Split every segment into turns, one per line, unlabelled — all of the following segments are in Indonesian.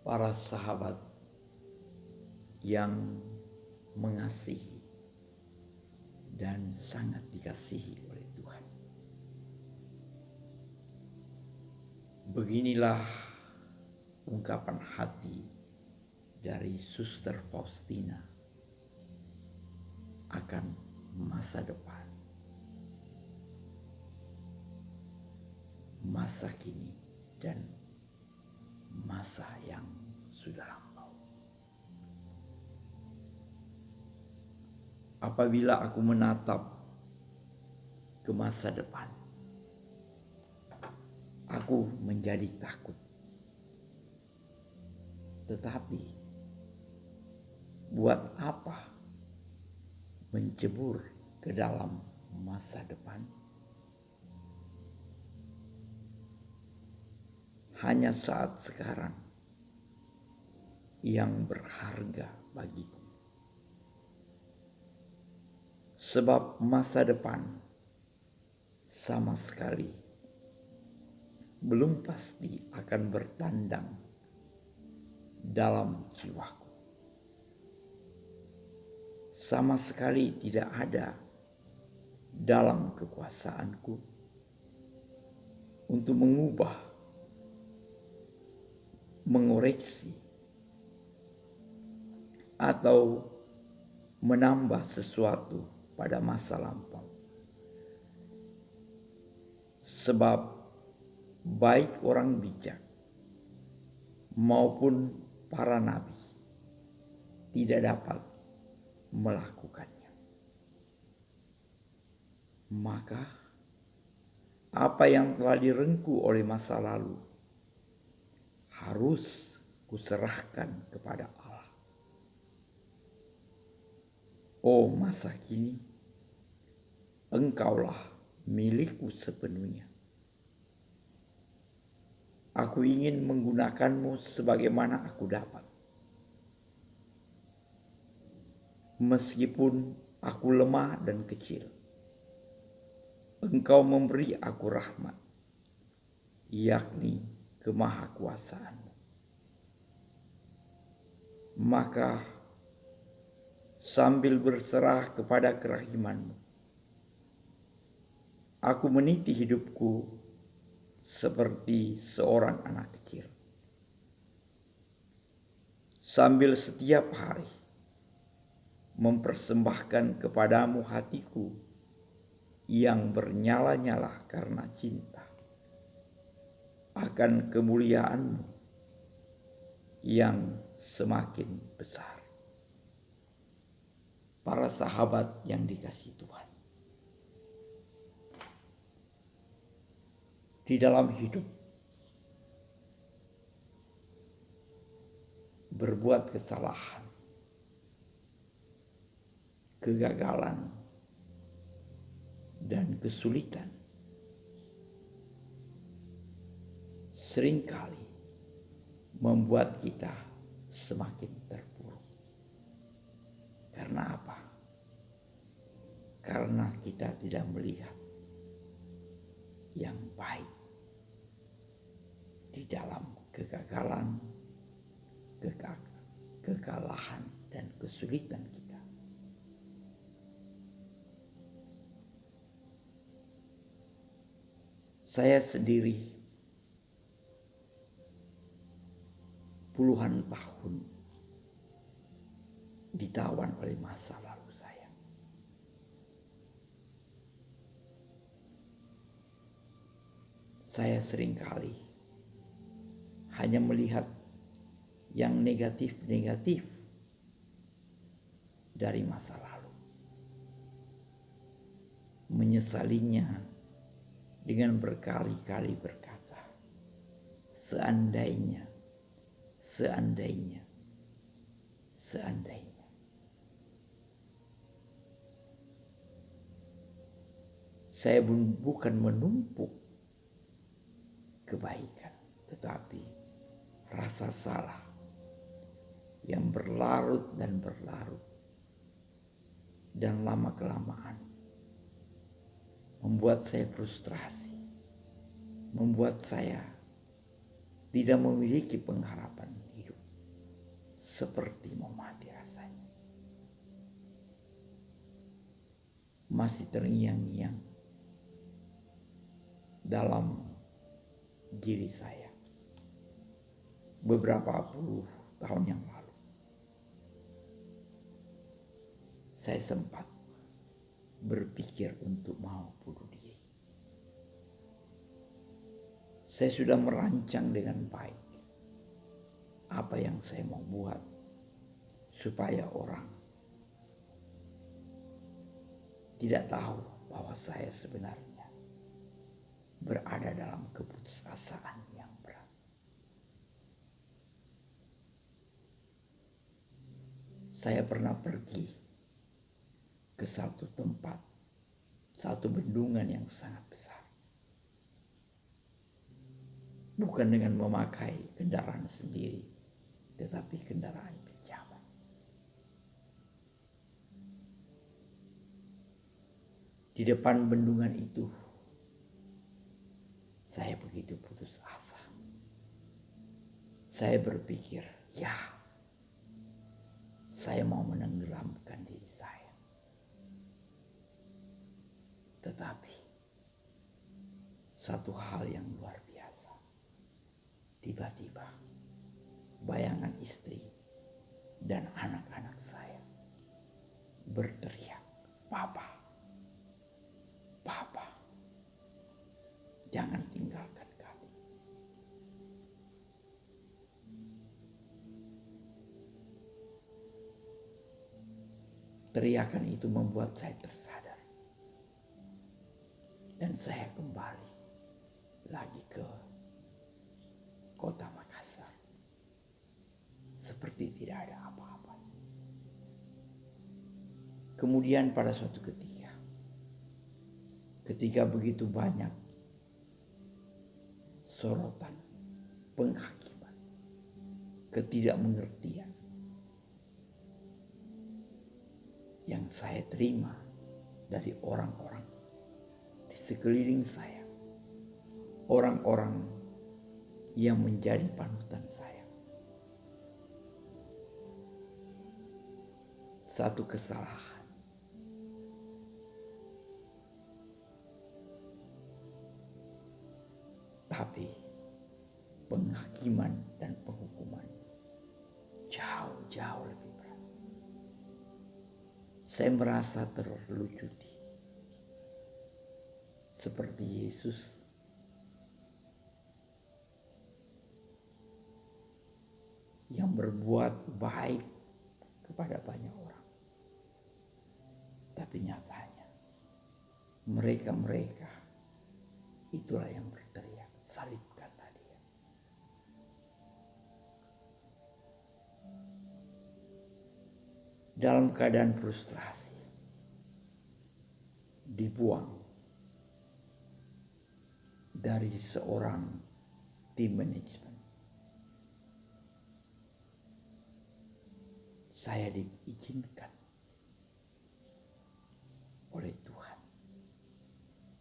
para sahabat yang mengasihi dan sangat dikasihi oleh Tuhan. Beginilah ungkapan hati dari Suster Faustina akan masa depan, masa kini, dan masa yang sudah lampau. Apabila aku menatap ke masa depan, aku menjadi takut. Tetapi buat apa mencebur ke dalam masa depan? Hanya saat sekarang yang berharga bagiku. Sebab masa depan sama sekali belum pasti akan bertandang dalam jiwaku. Sama sekali tidak ada dalam kekuasaanku untuk mengubah, mengoreksi, atau menambah sesuatu pada masa lampau. Sebab baik orang bijak maupun para nabi tidak dapat melakukannya. Maka apa yang telah direngku oleh masa lalu harus kuserahkan kepada Allah. Oh masa kini, engkaulah milikku sepenuhnya. Aku ingin menggunakanmu sebagaimana aku dapat. Meskipun aku lemah dan kecil, engkau memberi aku rahmat, yakni kemahakuasaanmu. Maka sambil berserah kepada kerahimanmu, aku meniti hidupku seperti seorang anak kecil. Sambil setiap hari mempersembahkan kepadamu hatiku yang bernyala-nyala karena cinta akan kemuliaanmu yang semakin besar. Para sahabat yang dikasihi Tuhan, di dalam hidup berbuat kesalahan, kegagalan, dan kesulitan seringkali membuat kita semakin terpuruk. Karena apa? Karena kita tidak melihat yang baik di dalam kegagalan, kekalahan, dan kesulitan kita. Saya sendiri puluhan tahun ditawan oleh masa lalu saya. Saya seringkali hanya melihat yang negatif-negatif dari masa lalu. Menyesalinya dengan berkali-kali berkata, seandainya. Saya bukan menumpuk kebaikan, tetapi rasa salah yang berlarut dan lama-kelamaan membuat saya frustrasi, membuat saya tidak memiliki pengharapan hidup. seperti mau mati rasanya. Masih terngiang-ngiang dalam diri saya beberapa puluh tahun yang lalu. Saya sempat berpikir untuk mau bunuh diri. Saya sudah merancang dengan baik apa yang saya mau buat supaya orang tidak tahu bahwa saya sebenarnya berada dalam keputusasaan yang berat. Saya pernah pergi ke satu tempat, satu bendungan yang sangat besar. Bukan dengan memakai kendaraan sendiri, tetapi kendaraan pinjaman. Di depan bendungan itu, saya begitu putus asa. Saya berpikir, ya, saya mau menenggelamkan diri saya. Tetapi, satu hal yang luar biasa. Tiba-tiba, bayangan istri dan anak-anak saya berteriak, "Papa, Papa, jangan tinggalkan kami." Teriakan itu membuat saya tersadar. Dan saya kembali lagi ke kota Makassar. Seperti tidak ada apa-apa. Kemudian pada suatu ketika begitu banyak sorotan, penghakiman, ketidakmengertian yang saya terima dari orang-orang di sekeliling saya, orang-orang yang menjadi panutan saya. Satu kesalahan, tapi penghakiman dan penghukuman jauh-jauh lebih berat. Saya merasa terlucuti seperti Yesus yang berbuat baik kepada banyak orang. Tapi nyatanya mereka itulah yang berteriak, "Salibkanlah dia." Dalam keadaan frustrasi, dibuang dari seorang tim manajemen, saya diizinkan oleh Tuhan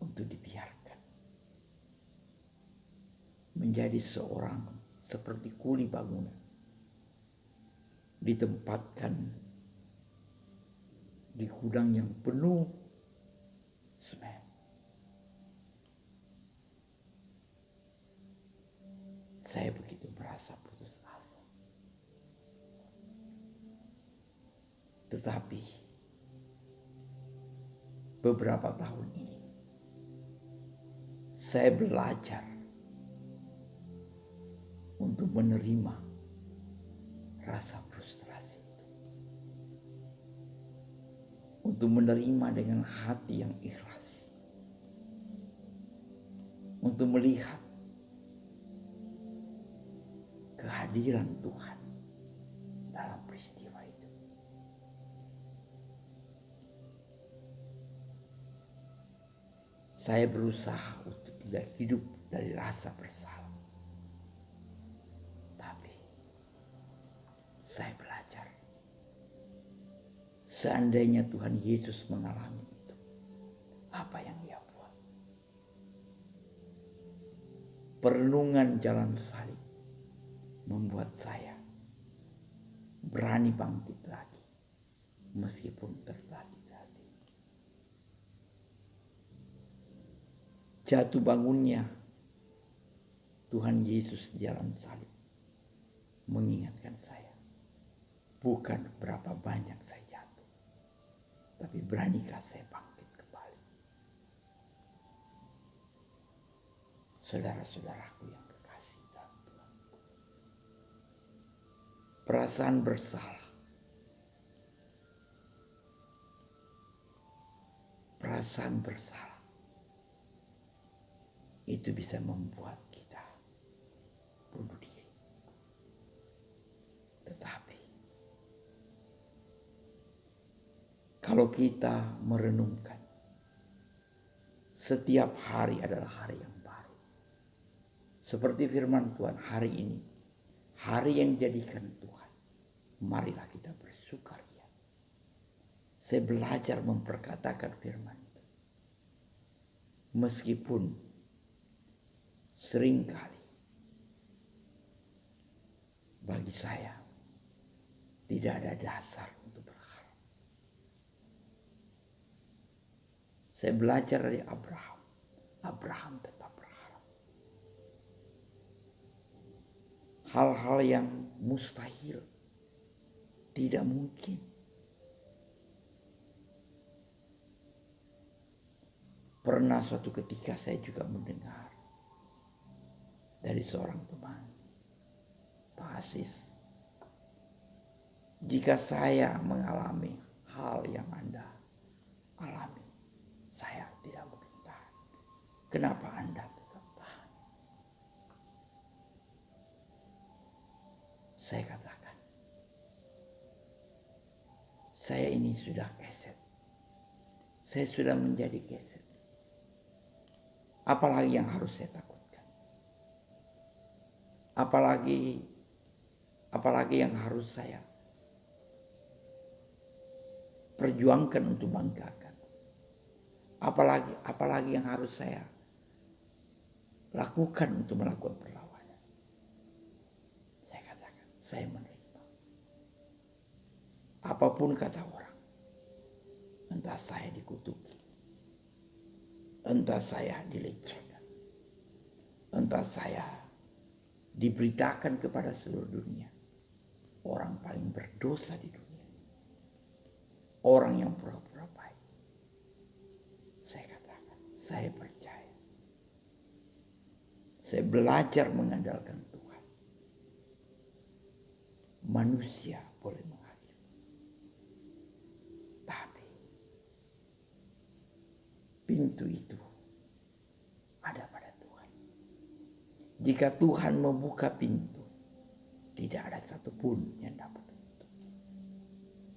untuk dibiarkan menjadi seorang seperti kuli bangunan, ditempatkan di gudang yang penuh semen. Saya begitu merasa putus asa. Tetapi beberapa tahun ini saya belajar untuk menerima rasa frustrasi itu. Untuk menerima dengan hati yang ikhlas. Untuk melihat kehadiran Tuhan dalam peristiwa itu. Saya berusaha untuk tidak hidup dari rasa bersalah. Tapi saya belajar, seandainya Tuhan Yesus mengalami itu, apa yang Dia buat? Perenungan jalan salib membuat saya berani bangkit lagi meskipun tertatih-tatih. Jatuh bangunnya Tuhan Yesus jalan salib mengingatkan saya, bukan berapa banyak saya jatuh, tapi beranikah saya bangkit kembali. Saudara-saudaraku yang kekasih dalam Tuhan, perasaan bersalah, itu bisa membuat kita bunuh diri. Tetapi kalau kita merenungkan, setiap hari adalah hari yang baru. Seperti firman Tuhan hari ini, hari yang dijadikan Tuhan. Marilah kita bersukaria. Saya belajar memperkatakan firman itu. Meskipun seringkali bagi saya tidak ada dasar untuk berharap. Saya belajar dari Abraham. Abraham tetap berharap. Hal-hal yang mustahil, tidak mungkin, pernah suatu ketika saya juga mendengar dari seorang teman, Pak Asis, jika saya mengalami hal yang Anda alami, saya tidak mungkin tahan. Kenapa Anda tetap tahan? Saya katakan, saya ini sudah keset. Saya sudah menjadi keset. Apalagi yang harus saya takutkan? Apalagi yang harus saya perjuangkan untuk banggakan? Apalagi yang harus saya lakukan untuk melakukan perlawanan? Saya katakan, saya menerima. Apapun kata orang, entah saya dikutuki, entah saya dilecehkan, entah saya diberitakan kepada seluruh dunia, orang paling berdosa di dunia, orang yang pura-pura baik. Saya katakan, saya percaya. Saya belajar mengandalkan Tuhan. Manusia boleh menghakimi, tapi pintu itu ada pada Tuhan. Jika Tuhan membuka pintu, tidak ada satupun yang dapat menutup.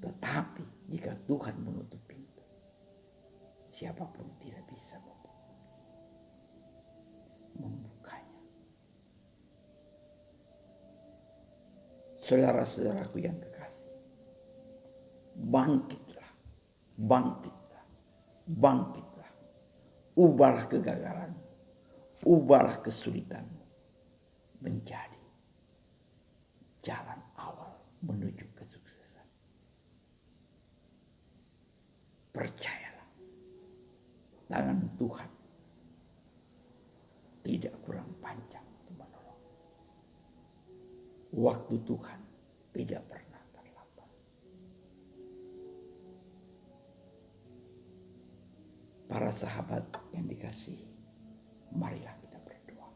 Tetapi jika Tuhan menutup pintu, siapapun tidak bisa membukanya. Saudara-saudaraku yang kekasih, bangkitlah, bangkitlah, bangkitlah. Ubahlah kegagalan, ubahlah kesulitanmu menjadi jalan awal menuju kesuksesan. Percayalah, tangan Tuhan tidak kurang panjang untuk menolong. Waktu Tuhan tidak pernah terlambat. Para sahabat yang dikasihi, marilah kita berdoa.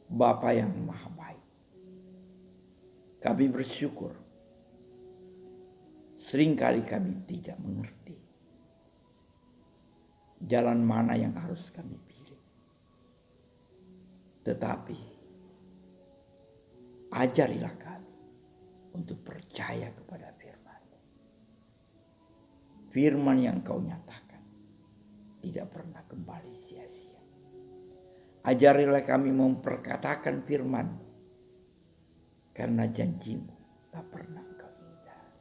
Bapa yang Maha Baik, kami bersyukur seringkali kami tidak mengerti jalan mana yang harus kami pilih. Tetapi ajarilah kami untuk percaya kepada firman-Mu. Firman yang Kau nyatakan tidak pernah kembali sia-sia. Ajarilah kami memperkatakan firman, karena janji-Mu tak pernah Engkau hindari.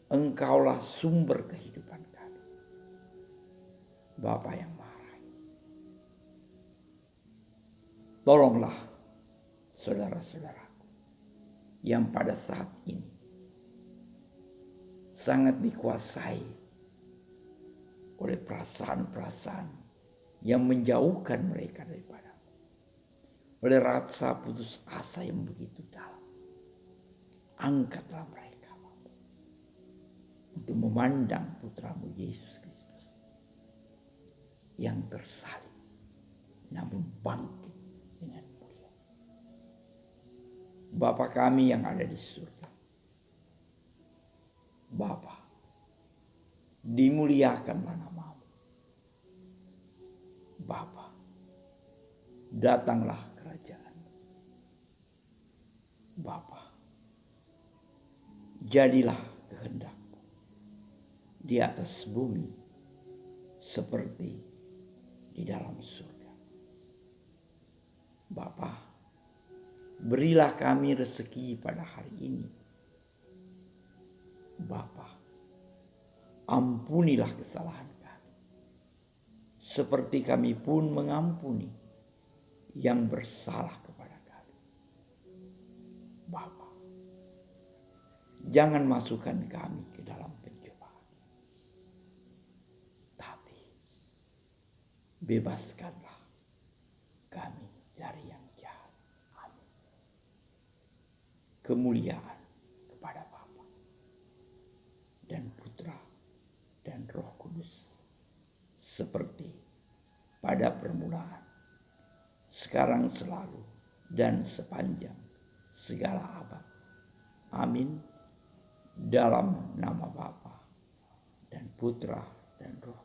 Engkaulah sumber kehidupan kami, Bapa yang Maha Baik. Tolonglah saudara-saudaraku yang pada saat ini sangat dikuasai oleh perasaan-perasaan yang menjauhkan mereka daripada, oleh rasa putus asa yang begitu dalam. Angkatlah mereka untuk memandang putramu Yesus Kristus yang tersalib namun bangkit dengan mulia. Bapa kami yang ada di surga, Bapa, dimuliakanlah namamu. Bapa, datanglah kerajaan. Bapa, jadilah kehendakmu di atas bumi seperti di dalam surga. Bapa, berilah kami rezeki pada hari ini. Bapa, ampunilah kesalahan kami, seperti kami pun mengampuni yang bersalah kepada kami. Bapa, jangan masukkan kami ke dalam pencobaan, tapi bebaskanlah kami dari yang jahat. Amin. Kemuliaan kepada Bapa dan Putra dan Roh Kudus, seperti pada permulaan, sekarang, selalu, dan sepanjang segala abad. Amin. Dalam nama Bapa dan Putra dan Roh